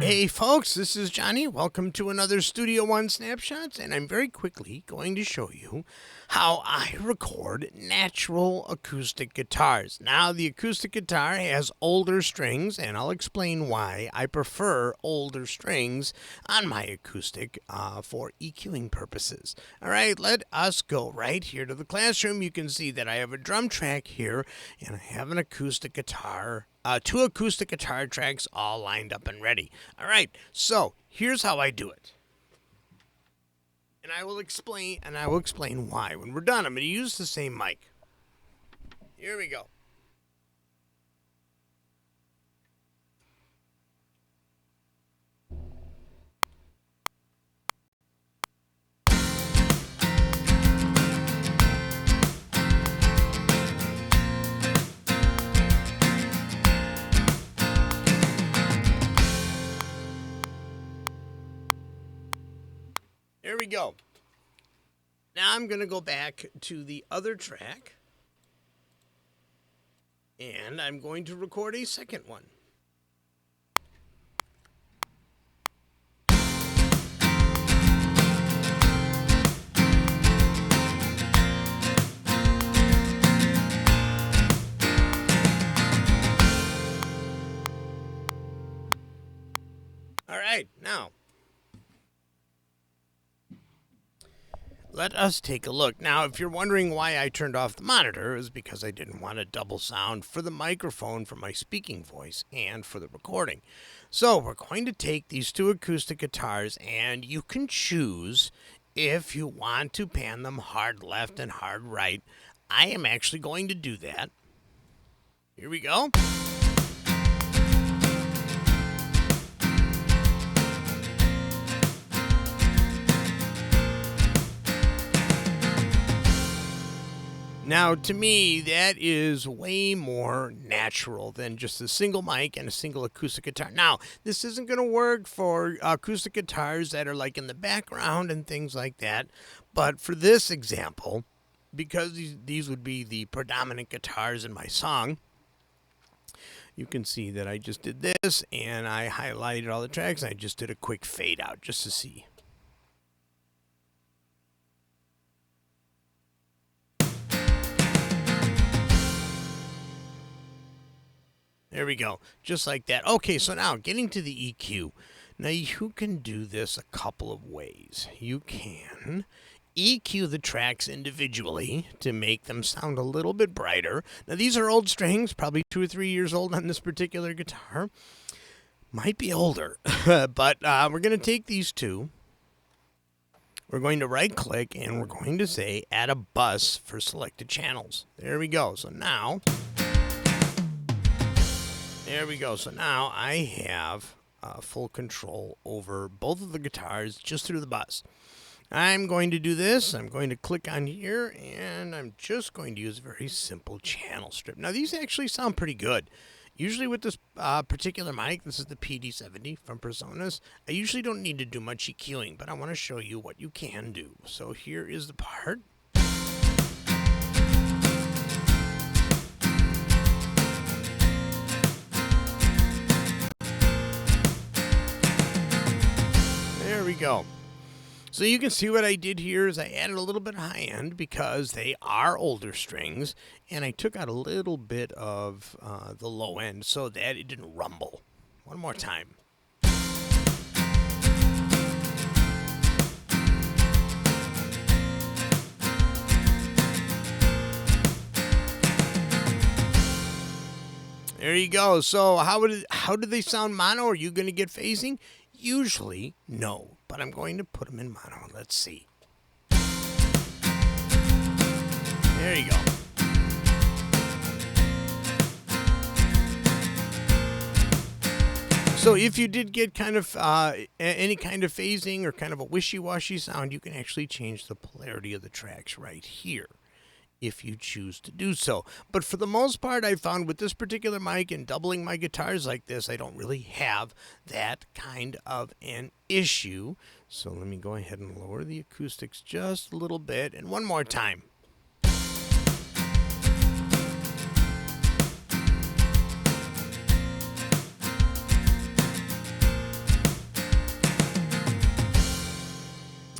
Hey folks, this is Johnny. Welcome to another Studio One Snapshots, and I'm very quickly going to show you how I record natural acoustic guitars. Now, the acoustic guitar has older strings, and I'll explain why I prefer older strings on my acoustic for EQing purposes. All right, let us go right here to the classroom. You can see that I have a drum track here, and I have an acoustic guitar. Two acoustic guitar tracks all lined up and ready. All right, so here's how I do it. And I will explain why. When we're done, I'm going to use the same mic. Here we go. There we go. Now I'm going to go back to the other track, and I'm going to record a second one. All right, now let us take a look. Now, if you're wondering why I turned off the monitor, is because I didn't want a double sound for the microphone for my speaking voice and for the recording. So we're going to take these two acoustic guitars, and you can choose if you want to pan them hard left and hard right. I am actually going to do that. Here we go. Now, to me, that is way more natural than just a single mic and a single acoustic guitar. Now, this isn't going to work for acoustic guitars that are like in the background and things like that. But for this example, because these would be the predominant guitars in my song, you can see that I just did this and I highlighted all the tracks and I just did a quick fade out just to see. There we go, just like that. Okay, so now getting to the EQ. Now you can do this a couple of ways. You can EQ the tracks individually to make them sound a little bit brighter. Now these are old strings, probably 2 or 3 years old on this particular guitar. Might be older, but we're going to take these two. We're going to right click and we're going to say add a bus for selected channels. There we go. So now... There we go. So now I have full control over both of the guitars just through the bus. I'm going to do this. I'm going to click on here, and I'm just going to use a very simple channel strip. Now, these actually sound pretty good. Usually with this particular mic, this is the PD70 from Personas, I usually don't need to do much EQing, but I want to show you what you can do. So here is the part. There we go. So you can see what I did here is I added a little bit of high end because they are older strings, and I took out a little bit of the low end so that it didn't rumble. One more time. There you go. So how did they sound mono? Are you going to get phasing? Usually, no, but I'm going to put them in mono. Let's see. There you go. So if you did get kind of any kind of phasing or kind of a wishy-washy sound, you can actually change the polarity of the tracks right here, if you choose to do so. But for the most part, I found with this particular mic and doubling my guitars like this, I don't really have that kind of an issue. So let me go ahead and lower the acoustics just a little bit. And one more time.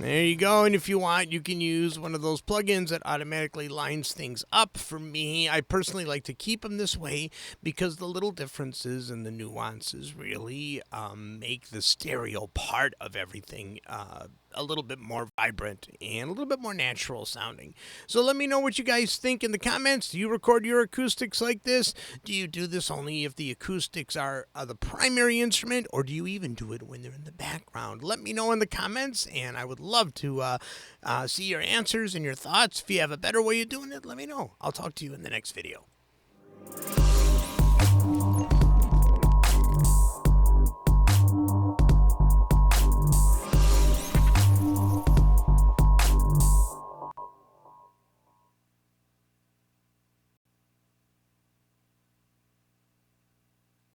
There you go, and if you want, you can use one of those plugins that automatically lines things up. For me, I personally like to keep them this way because the little differences and the nuances really make the stereo part of everything a little bit more vibrant and a little bit more natural sounding. So let me know what you guys think in the comments. Do you record your acoustics like this? Do you do this only if the acoustics are the primary instrument, or do you even do it when they're in the background? Let me know in the comments, and I would love to see your answers and your thoughts. If you have a better way of doing it, let me know. I'll talk to you in the next video.